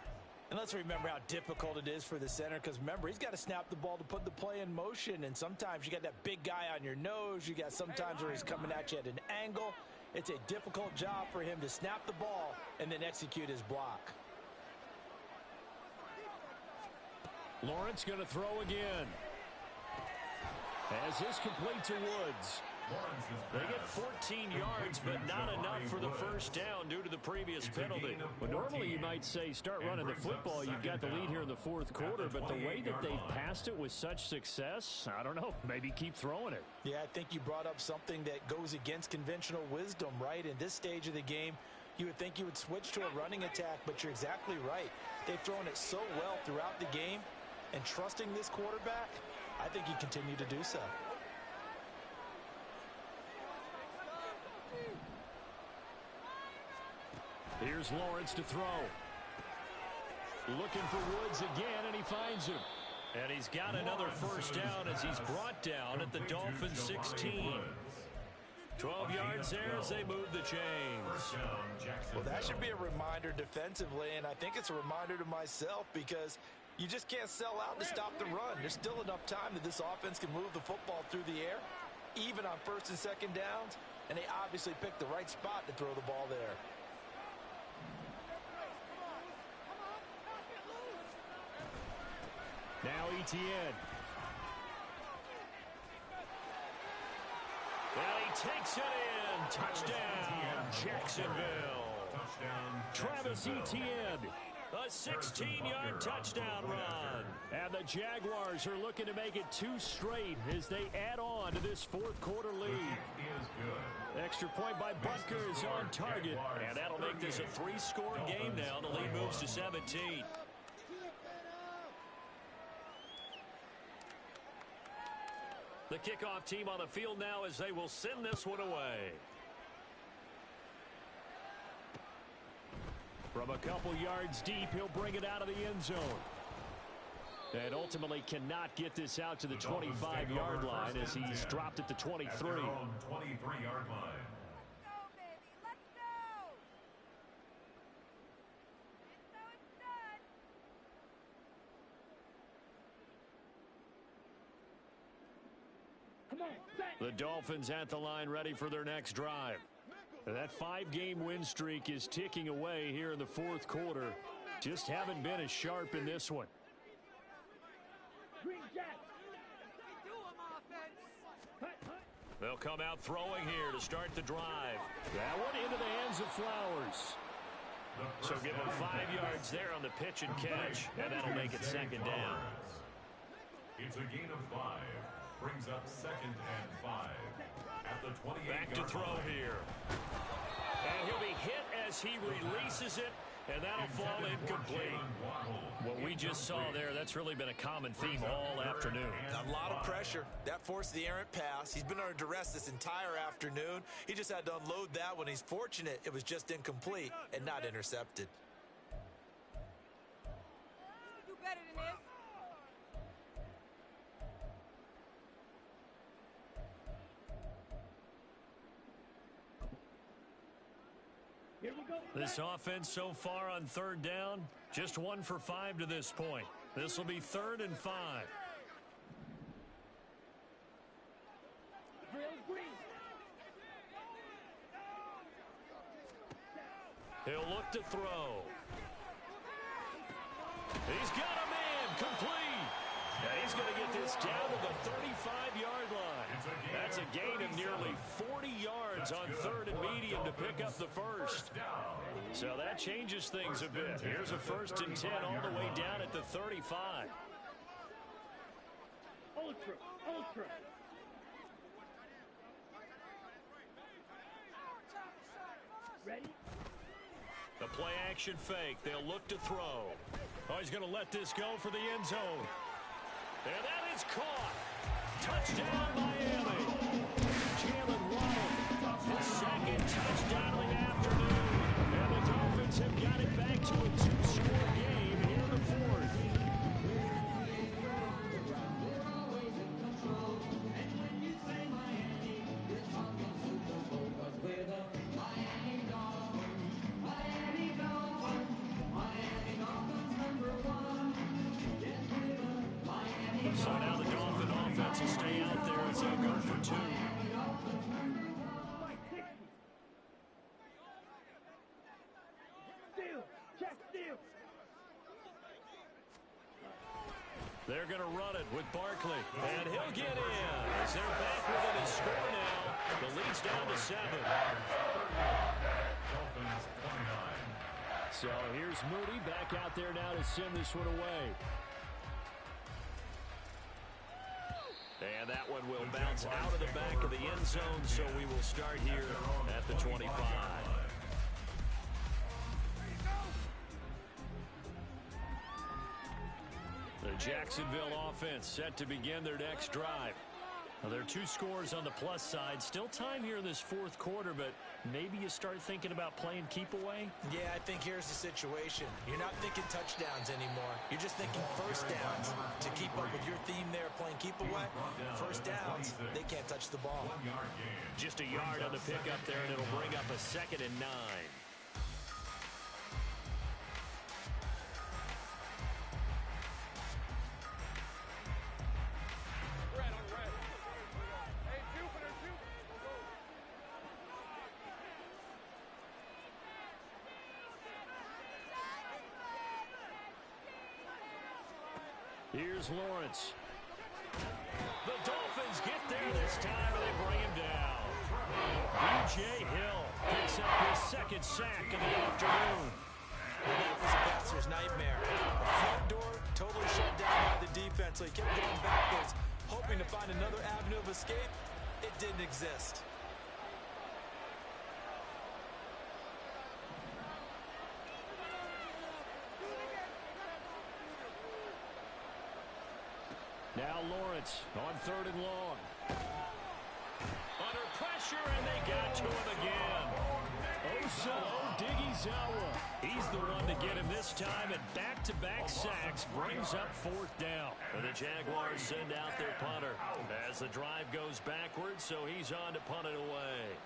And let's remember how difficult it is for the center because, remember, he's got to snap the ball to put the play in motion. And sometimes you got that big guy on your nose. You got sometimes where he's coming at you at an angle. It's a difficult job for him to snap the ball and then execute his block. Lawrence going to throw again. As this complete to Woods. They get 14 yards, but not enough for the 1st down due to the previous penalty. Well, normally you might say start running the football. You've got the lead here in the 4th quarter, but the way that they've passed it with such success, I don't know, maybe keep throwing it. Yeah, I think you brought up something that goes against conventional wisdom, right? In this stage of the game, you would think you would switch to a running attack, but you're exactly right. They've thrown it so well throughout the game, and trusting this quarterback, I think he continued to do so. Here's Lawrence to throw. Looking for Woods again, and he finds him. And he's got another first down as he's brought down at the Dolphins 16. 12 yards there as they move the chains. Well, that should be a reminder defensively, and I think it's a reminder to myself because you just can't sell out to stop the run. There's still enough time that this offense can move the football through the air, even on first and second downs, and they obviously picked the right spot to throw the ball there. Now Etienne. And he takes it in. Touchdown, Jacksonville. Travis Etienne. A 16-yard touchdown run. And the Jaguars are looking to make it 2 straight as they add on to this fourth quarter lead. Extra point by Butker is on target. And that'll make this a 3-score game now. The lead moves to 17. The kickoff team on the field now as they will send this one away. From a couple yards deep, he'll bring it out of the end zone. And ultimately cannot get this out to the 25-yard line as he's dropped at the 23. 23-yard line. The Dolphins at the line ready for their next drive. That 5-game win streak is ticking away here in the fourth quarter. Just haven't been as sharp in this one. They'll come out throwing here to start the drive. That one into the hands of Flowers. So give him 5 yards there on the pitch and catch, and that'll make it second down. It's a gain of 5. Brings up 2nd and 5 at the 28-yard line. Back to throw here. And he'll be hit as he releases it, and that'll fall incomplete. What we just saw there, that's really been a common theme all afternoon. A lot of pressure. That forced the errant pass. He's been under duress this entire afternoon. He just had to unload that one. He's fortunate it was just incomplete and not intercepted. You do better than this. Here we go. This offense so far on 3rd down, just 1 for 5 to this point. This will be 3rd and 5. He'll look to throw. He's got a man complete. And he's going to get this down to the 35-yard line. That's a gain of nearly 40 yards on 3rd and medium to pick up the first. So that changes things a bit. Here's a 1st and 10 all the way down at the 35. Ultra. Ready? The play action fake. They'll look to throw. Oh, he's going to let this go for the end zone. And that is caught. Touchdown, Miami. Jalen Waddle, his 2nd touchdown of the afternoon. And the Dolphins have got it back to a 2-score game here in the 4th. So now the Dolphin offense will stay out there as they'll go for 2. They're going to run it with Barkley. And he'll get in as they're back within a score now. The lead's down to 7. Dolphins 29. So here's Moody back out there now to send this one away. And that one will bounce out of the back of the end zone, so we will start here at the 25. The Jacksonville offense set to begin their next drive. Now, there are 2 scores on the plus side. Still time here in this fourth quarter, but maybe you start thinking about playing keep away? Yeah, I think here's the situation. You're not thinking touchdowns anymore. You're just thinking first downs. To keep up with your theme there, playing keep away, first downs, they can't touch the ball. Just a yard on the pickup there, and it'll bring up a 2nd and 9. Here's Lawrence. The Dolphins get there this time, and they bring him down. B.J. Hill picks up his 2nd sack of the afternoon. Well, that was a passer's nightmare. The front door totally shut down by the defense, so he kept going backwards, hoping to find another avenue of escape. It didn't exist. Now Lawrence on 3rd and long. Under pressure, and they got to him again. Rzsl Odighizuwa. He's the one to get him this time, and back-to-back sacks brings up 4th down. And the Jaguars send out their punter as the drive goes backwards, so he's on to punt it away.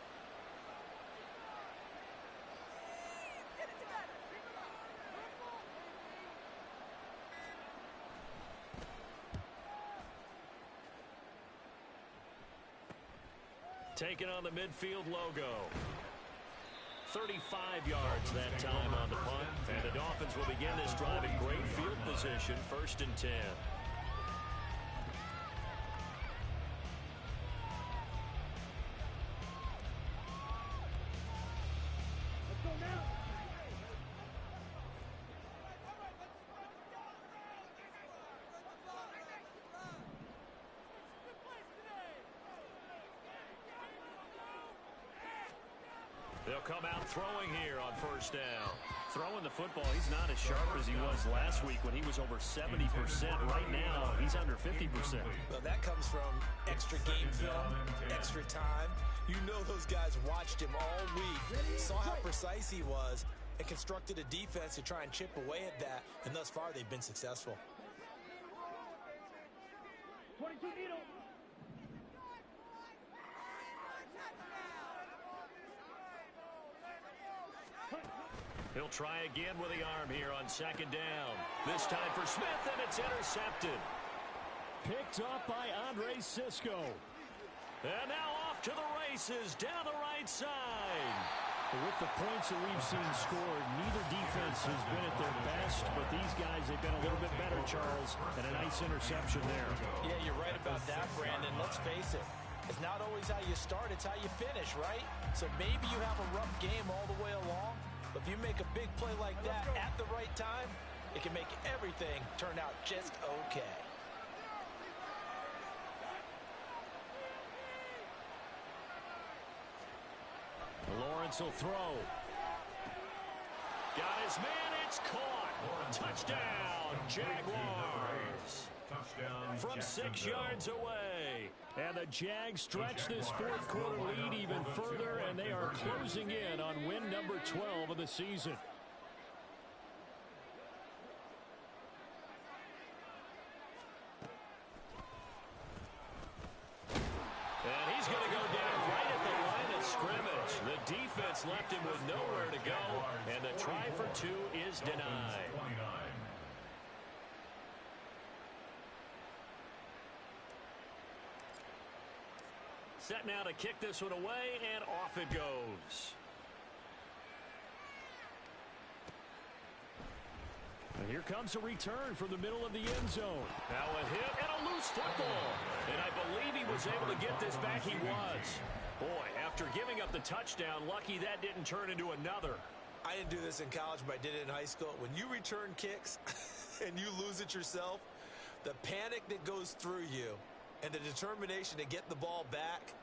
Taking on the midfield logo. 35 yards that time on the punt. And the Dolphins will begin this drive in great field position, 1st and 10. Let's go now. They'll come out throwing here on 1st down. Throwing the football, he's not as sharp as he was last week when he was over 70%. Right now, he's under 50%. Well, that comes from extra game film, extra time. You know those guys watched him all week, saw how precise he was, and constructed a defense to try and chip away at that, and thus far they've been successful. 22 needle. He'll try again with the arm here on 2nd down. This time for Smith, and it's intercepted. Picked up by Andre Cisco. And now off to the races down the right side. With the points that we've seen scored, neither defense has been at their best, but these guys, they've been a little bit better, Charles, and a nice interception there. Yeah, you're right about that, Brandon. Let's face it. It's not always how you start, it's how you finish, right? So maybe you have a rough game all the way along, but if you make a big play like that at the right time, it can make everything turn out just okay. Lawrence will throw. Got his man, it's caught. Touchdown, Jaguars. From 6 yards away. And the Jags stretch this 4th quarter lead even further, and they are closing in on win number 12 of the season. And he's going to go down right at the line of scrimmage. The defense left him with nowhere to go, and the try for 2 is denied. Set now to kick this one away, and off it goes. And here comes a return from the middle of the end zone. Now a hit and a loose football. And I believe he was able to get this back. He was. Boy, after giving up the touchdown, lucky that didn't turn into another. I didn't do this in college, but I did it in high school. When you return kicks and you lose it yourself, the panic that goes through you and the determination to get the ball back,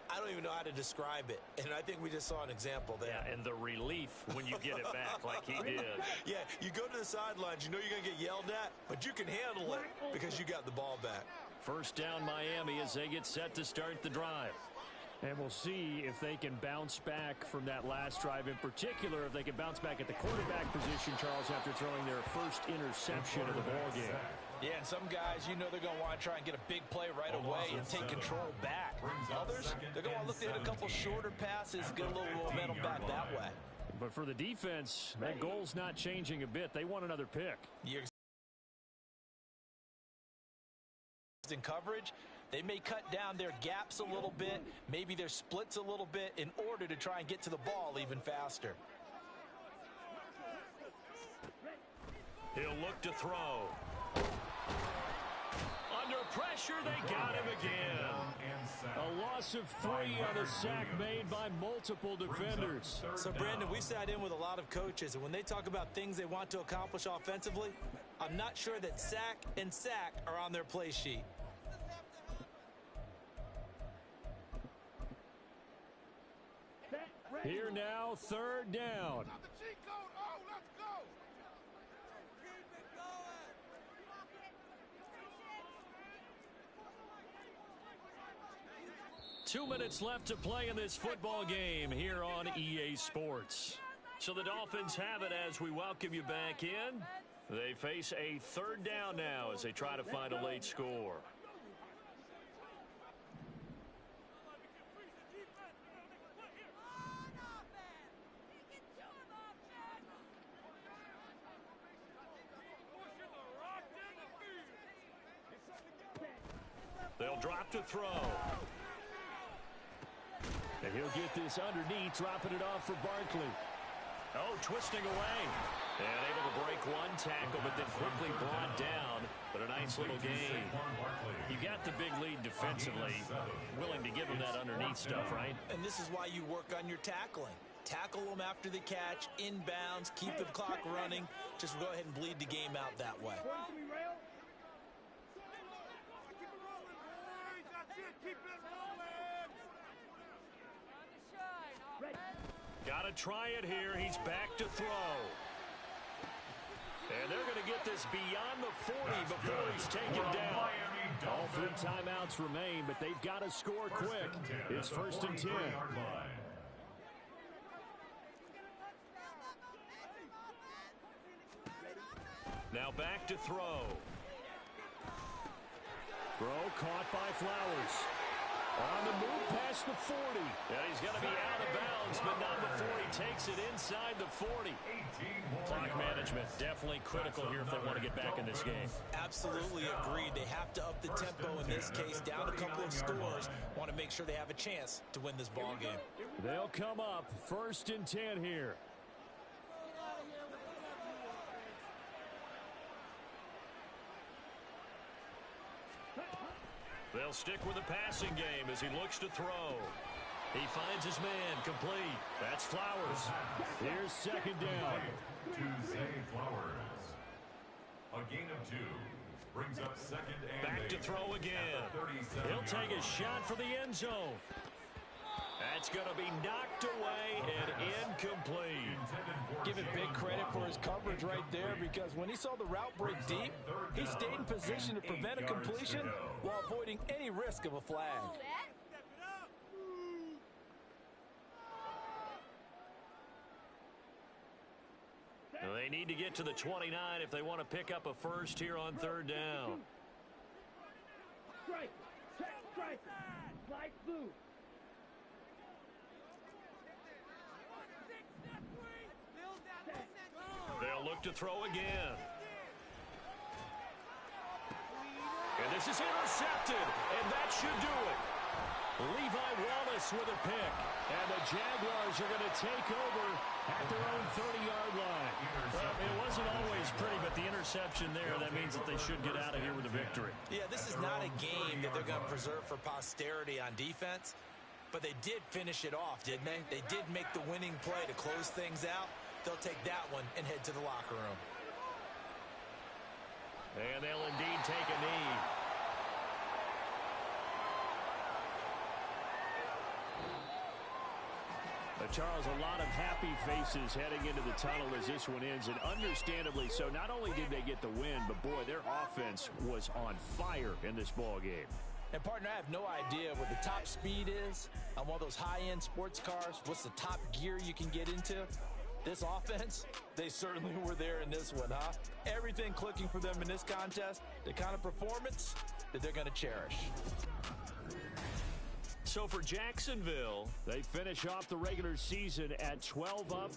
I don't even know how to describe it, and I think we just saw an example there. Yeah, and the relief when you get it back like he did. Yeah, you go to the sidelines, you know you're going to get yelled at, but you can handle it because you got the ball back. First down Miami as they get set to start the drive. And we'll see if they can bounce back from that last drive. In particular, if they can bounce back at the quarterback position, Charles, after throwing their first interception of the ballgame. Yeah, and some guys, you know they're going to want to try and get a big play right away and take control back. Others, they're going to look to hit a couple shorter passes, get a little momentum back that way. But for the defense, that goal's not changing a bit. They want another pick. You're in coverage, they may cut down their gaps a little bit, maybe their splits a little bit in order to try and get to the ball even faster. He'll look to throw. Under pressure, they got him again. A loss of 3 on a sack made by multiple defenders. So, Brandon, we sat in with a lot of coaches, and when they talk about things they want to accomplish offensively, I'm not sure that sack and sack are on their play sheet. Here now, third down. 2 minutes left to play in this football game here on EA Sports. So the Dolphins have it as we welcome you back in. They face a third down now as they try to find a late score. They'll drop to throw. And he'll get this underneath, dropping it off for Barkley. Oh, twisting away. And able to break one tackle, but then quickly brought down. But a nice little gain. You got the big lead defensively. Willing to give him that underneath stuff, right? And this is why you work on your tackling. Tackle them after the catch, inbounds, keep the clock running. Just go ahead and bleed the game out that way. Got to try it here. He's back to throw. And they're going to get this beyond the 40 before he's taken down. All 3 timeouts remain, but they've got to score quick. It's first and 10. Now back to throw. Throw caught by Flowers. On the move past the 40. And he's going to be out of bounds, but not before he takes it inside the 40. Clock management definitely critical here if they want to get back in this game. Absolutely agreed. They have to up the tempo in this case, down a couple of scores. Want to make sure they have a chance to win this ball game. They'll come up first and 10 here. They'll stick with the passing game as he looks to throw. He finds his man complete. That's Flowers. Here's second down. To Zay Flowers. A gain of 2 brings up second and Back to 8 throw again. He'll take a shot for the end zone. That's going to be knocked away and incomplete. Give it big credit for his coverage right there, because when he saw the route break deep, he stayed in position to prevent a completion while avoiding any risk of a flag. They need to get to the 29 if they want to pick up a first here on third down. Strike, check, strike, slide through. They'll look to throw again. And this is intercepted, and that should do it. Levi Wallace with a pick, and the Jaguars are going to take over at their own 30-yard line. Well, it wasn't always pretty, but the interception there, that means that they should get out of here with a victory. Yeah, this is not a game that they're going to preserve for posterity on defense, but they did finish it off, didn't they? They did make the winning play to close things out. They'll take that one and head to the locker room. And they'll indeed take a knee. Charles, a lot of happy faces heading into the tunnel as this one ends, and understandably so. Not only did they get the win, but, boy, their offense was on fire in this ball game. And, partner, I have no idea what the top speed is on one of those high-end sports cars. What's the top gear you can get into? This offense, they certainly were there in this one, huh? Everything clicking for them in this contest, the kind of performance that they're going to cherish. So for Jacksonville, they finish off the regular season at 12 up